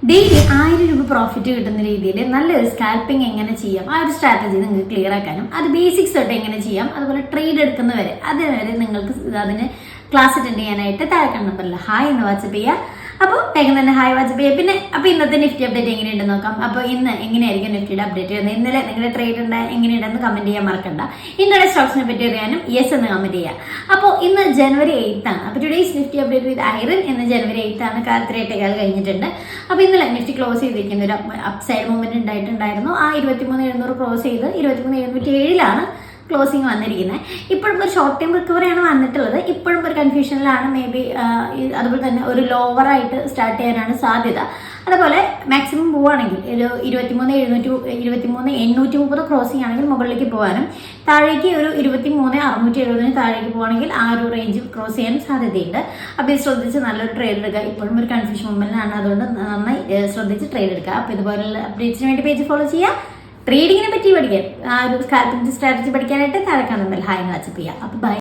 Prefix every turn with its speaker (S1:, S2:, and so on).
S1: Daily 1000 രൂപ profit കിട്ടുന്ന രീതിയിൽ നല്ലൊരു സ്കാൽപ്പിംഗ് എങ്ങനെ ചെയ്യാം, ആ ഒരു സ്ട്രാറ്റജി നിങ്ങൾക്ക് ക്ലിയർ ആക്കാനും അത് ബേസിക്സ് തൊട്ട് എങ്ങനെ ചെയ്യാം, അതുപോലെ ട്രേഡ് എടുക്കുന്നവരെ അതുവരെ നിങ്ങൾക്ക് അതിന് ക്ലാസ് അറ്റൻഡ് ചെയ്യാനായിട്ട് താഴെ നമ്പറിൽ ഹായ് എന്ന് വാട്സപ്പ് ചെയ്യുക. അപ്പോൾ വേഗം തന്നെ ഹായ് വാട്സപ്പ് ചെയ്യുക. പിന്നെ അപ്പോൾ ഇന്നത്തെ നിഫ്റ്റി അപ്ഡേറ്റ് എങ്ങനെയുണ്ടെന്ന് നോക്കാം. അപ്പോൾ ഇന്ന് എങ്ങനെയായിരിക്കും നിഫ്റ്റിയുടെ അപ്ഡേറ്റ് വരുന്നത്, ഇന്നലെ നിങ്ങളുടെ ട്രേഡ് എങ്ങനെയുണ്ടെന്ന് കമന്റ് ചെയ്യാൻ മറക്കണ്ട. ഇന്നലെ സ്റ്റോക്സിനെ പറ്റി അറിയാനും യെസ് എന്ന് കമന്റ് ചെയ്യുക. അപ്പോൾ ഇന്ന് ജനുവരി 8 ആണ്. അപ്പോൾ ടുഡേയ്സ് നിഫ്റ്റി അപ്ഡേറ്റ് വിത്ത് ഐറൻ ഇന്ന് ജനുവരി 8 ആണ്. കാലത്ത് 8 കഴിഞ്ഞിട്ടുണ്ട്. അപ്പോൾ ഇന്നലെ നിഫ്റ്റി ക്ലോസ് ചെയ്തിരിക്കുന്ന ഒരു അപ്സൈഡ് മൂവ്മെന്റ് ഉണ്ടായിട്ടുണ്ടായിരുന്നു. ആ 23,700 ക്ലോസ് ചെയ്ത് 23,707 ക്ലോസിങ് വന്നിരിക്കുന്നത്. ഇപ്പോഴും ഒരു ഷോർട്ട് ടൈം റിക്കവറിയാണ് വന്നിട്ടുള്ളത്. ഇപ്പോഴും ഒരു കൺഫ്യൂഷനിലാണ്. മേ ബി അതുപോലെ തന്നെ ഒരു ലോവറായിട്ട് സ്റ്റാർട്ട് ചെയ്യാനാണ് സാധ്യത. അതുപോലെ മാക്സിമം പോവുകയാണെങ്കിൽ ഒരു 23,830 ക്രോസിംഗ് ആണെങ്കിൽ മുകളിലേക്ക് പോകാനും, താഴേക്ക് ഒരു 23,670 താഴേക്ക് പോവുകയാണെങ്കിൽ ആ ഒരു റേഞ്ച് ക്രോസ് ചെയ്യാനും സാധ്യതയുണ്ട്. അപ്പോൾ ഇത് ശ്രദ്ധിച്ച് നല്ലൊരു ട്രേഡ് എടുക്കുക. ഇപ്പോഴും ഒരു കൺഫ്യൂഷൻ മൊമെന്റിലാണ്, അതുകൊണ്ട് നന്നായി ശ്രദ്ധിച്ച് ട്രേഡ് എടുക്കുക. അപ്പോൾ ഇതുപോലുള്ള അപ്ഡേറ്റ്സിന് വേണ്ടി പേജ് ഫോളോ ചെയ്യുക. ട്രേഡിങ്ങിനെ പറ്റി പഠിക്കാൻ, ആ ഒരു സ്കാൽപ്പിംഗ് സ്ട്രാറ്റജി പഠിക്കാനായിട്ട് താഴെ കാണുമ്പോൾ ഹായ് വാട്സപ്പ് ചെയ്യാം. അപ്പോൾ ബൈ.